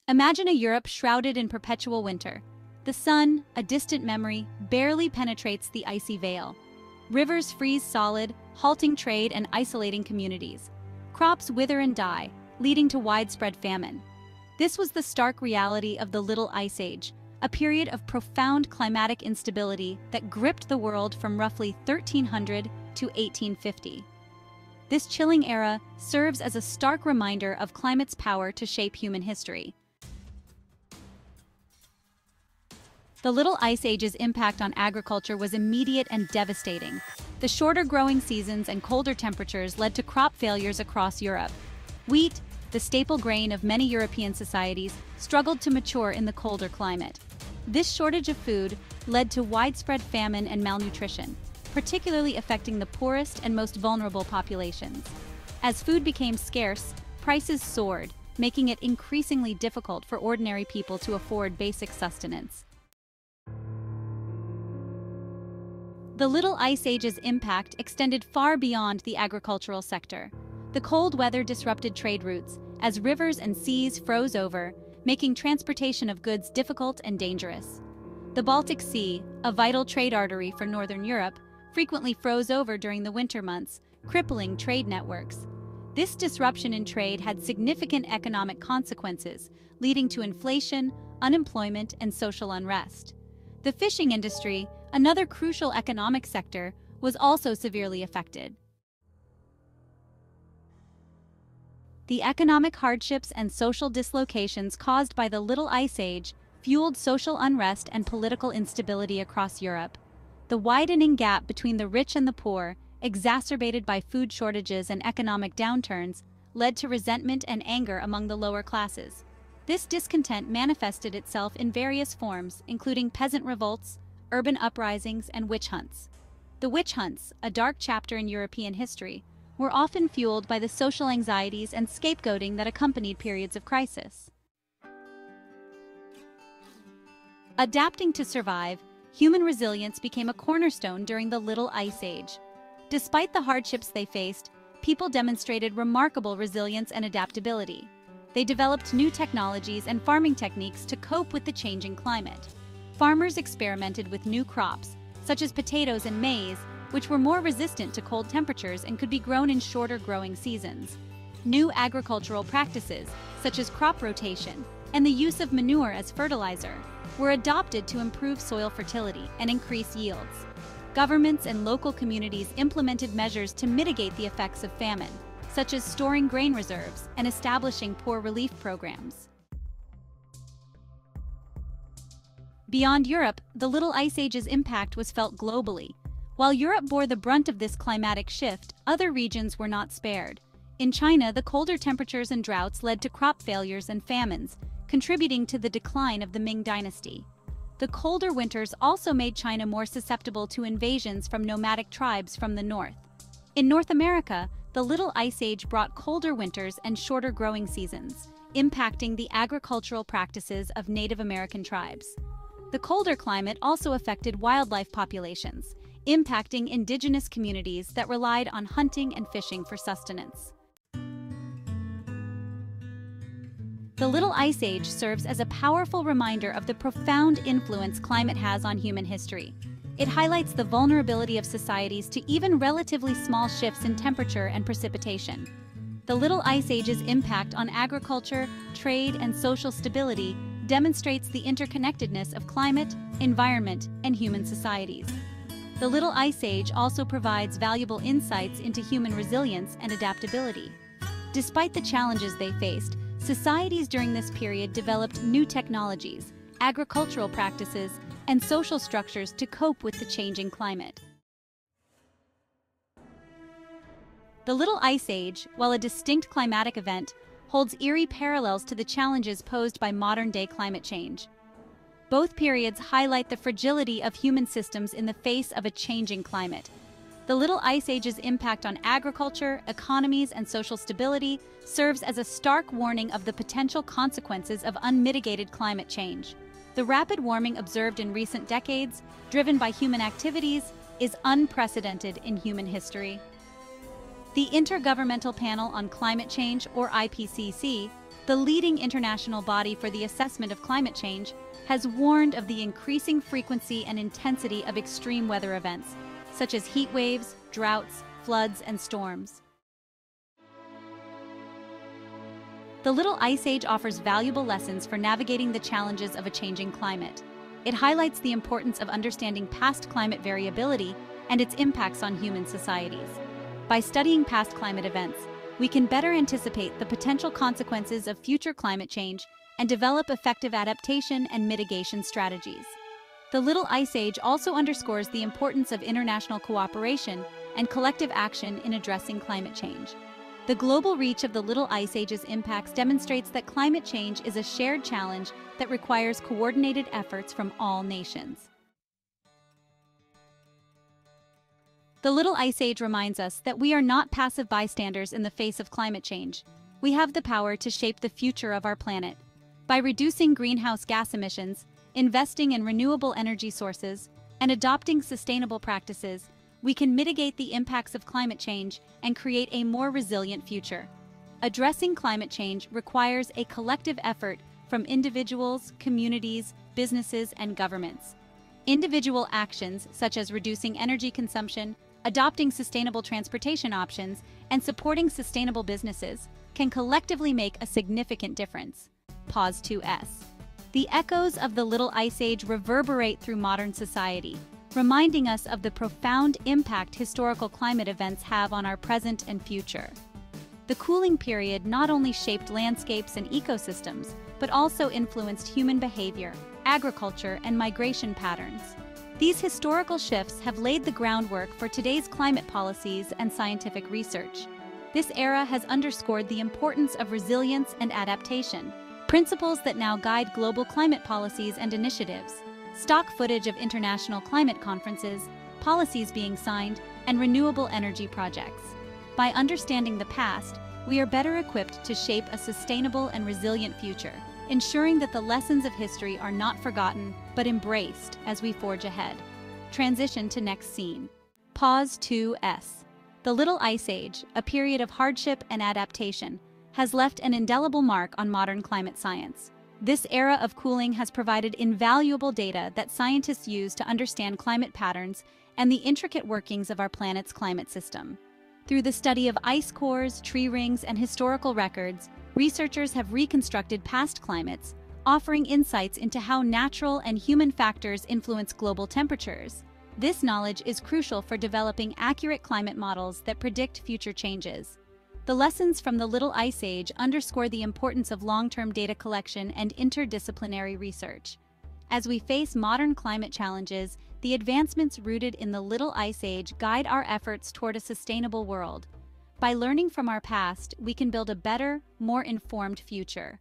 Imagine a Europe shrouded in perpetual winter. The sun, a distant memory, barely penetrates the icy veil. Rivers freeze solid, halting trade and isolating communities. Crops wither and die, leading to widespread famine. This was the stark reality of the Little Ice Age, a period of profound climatic instability that gripped the world from roughly 1300 to 1850. This chilling era serves as a stark reminder of climate's power to shape human history. The Little Ice Age's impact on agriculture was immediate and devastating. The shorter growing seasons and colder temperatures led to crop failures across Europe. Wheat, the staple grain of many European societies, struggled to mature in the colder climate. This shortage of food led to widespread famine and malnutrition, particularly affecting the poorest and most vulnerable populations. As food became scarce, prices soared, making it increasingly difficult for ordinary people to afford basic sustenance. The Little Ice Age's impact extended far beyond the agricultural sector. The cold weather disrupted trade routes, as rivers and seas froze over, making transportation of goods difficult and dangerous. The Baltic Sea, a vital trade artery for Northern Europe, frequently froze over during the winter months, crippling trade networks. This disruption in trade had significant economic consequences, leading to inflation, unemployment, and social unrest. The fishing industry, another crucial economic sector, was also severely affected. The economic hardships and social dislocations caused by the Little Ice Age fueled social unrest and political instability across Europe. The widening gap between the rich and the poor, exacerbated by food shortages and economic downturns, led to resentment and anger among the lower classes. This discontent manifested itself in various forms, including peasant revolts, urban uprisings, and witch hunts. The witch hunts, a dark chapter in European history, were often fueled by the social anxieties and scapegoating that accompanied periods of crisis. Adapting to survive, human resilience became a cornerstone during the Little Ice Age. Despite the hardships they faced, people demonstrated remarkable resilience and adaptability. They developed new technologies and farming techniques to cope with the changing climate. Farmers experimented with new crops, such as potatoes and maize, which were more resistant to cold temperatures and could be grown in shorter growing seasons. New agricultural practices, such as crop rotation and the use of manure as fertilizer, were adopted to improve soil fertility and increase yields. Governments and local communities implemented measures to mitigate the effects of famine, such as storing grain reserves and establishing poor relief programs. Beyond Europe, the Little Ice Age's impact was felt globally. While Europe bore the brunt of this climatic shift, other regions were not spared. In China, the colder temperatures and droughts led to crop failures and famines, contributing to the decline of the Ming dynasty. The colder winters also made China more susceptible to invasions from nomadic tribes from the north. In North America, the Little Ice Age brought colder winters and shorter growing seasons, impacting the agricultural practices of Native American tribes. The colder climate also affected wildlife populations, impacting indigenous communities that relied on hunting and fishing for sustenance. The Little Ice Age serves as a powerful reminder of the profound influence climate has on human history. It highlights the vulnerability of societies to even relatively small shifts in temperature and precipitation. The Little Ice Age's impact on agriculture, trade, and social stability demonstrates the interconnectedness of climate, environment, and human societies. The Little Ice Age also provides valuable insights into human resilience and adaptability. Despite the challenges they faced, societies during this period developed new technologies, agricultural practices, and social structures to cope with the changing climate. The Little Ice Age, while a distinct climatic event, holds eerie parallels to the challenges posed by modern-day climate change. Both periods highlight the fragility of human systems in the face of a changing climate. The Little Ice Age's impact on agriculture, economies, and social stability serves as a stark warning of the potential consequences of unmitigated climate change. The rapid warming observed in recent decades, driven by human activities, is unprecedented in human history. The Intergovernmental Panel on Climate Change, or IPCC, the leading international body for the assessment of climate change, has warned of the increasing frequency and intensity of extreme weather events, such as heat waves, droughts, floods, and storms. The Little Ice Age offers valuable lessons for navigating the challenges of a changing climate. It highlights the importance of understanding past climate variability and its impacts on human societies. By studying past climate events, we can better anticipate the potential consequences of future climate change and develop effective adaptation and mitigation strategies. The Little Ice Age also underscores the importance of international cooperation and collective action in addressing climate change. The global reach of the Little Ice Age's impacts demonstrates that climate change is a shared challenge that requires coordinated efforts from all nations. The Little Ice Age reminds us that we are not passive bystanders in the face of climate change. We have the power to shape the future of our planet. By reducing greenhouse gas emissions, investing in renewable energy sources, and adopting sustainable practices, we can mitigate the impacts of climate change and create a more resilient future. Addressing climate change requires a collective effort from individuals, communities, businesses, and governments. Individual actions such as reducing energy consumption, adopting sustainable transportation options, and supporting sustainable businesses can collectively make a significant difference. Pause 2S. The echoes of the Little Ice Age reverberate through modern society, reminding us of the profound impact historical climate events have on our present and future. The cooling period not only shaped landscapes and ecosystems, but also influenced human behavior, agriculture, and migration patterns. These historical shifts have laid the groundwork for today's climate policies and scientific research. This era has underscored the importance of resilience and adaptation, principles that now guide global climate policies and initiatives. Stock footage of international climate conferences, policies being signed, and renewable energy projects. By understanding the past, we are better equipped to shape a sustainable and resilient future, ensuring that the lessons of history are not forgotten but embraced as we forge ahead. Transition to next scene. Pause 2S. The Little Ice Age, a period of hardship and adaptation, has left an indelible mark on modern climate science. This era of cooling has provided invaluable data that scientists use to understand climate patterns and the intricate workings of our planet's climate system. Through the study of ice cores, tree rings, and historical records, researchers have reconstructed past climates, offering insights into how natural and human factors influence global temperatures. This knowledge is crucial for developing accurate climate models that predict future changes. The lessons from the Little Ice Age underscore the importance of long-term data collection and interdisciplinary research. As we face modern climate challenges, the advancements rooted in the Little Ice Age guide our efforts toward a sustainable world. By learning from our past, we can build a better, more informed future.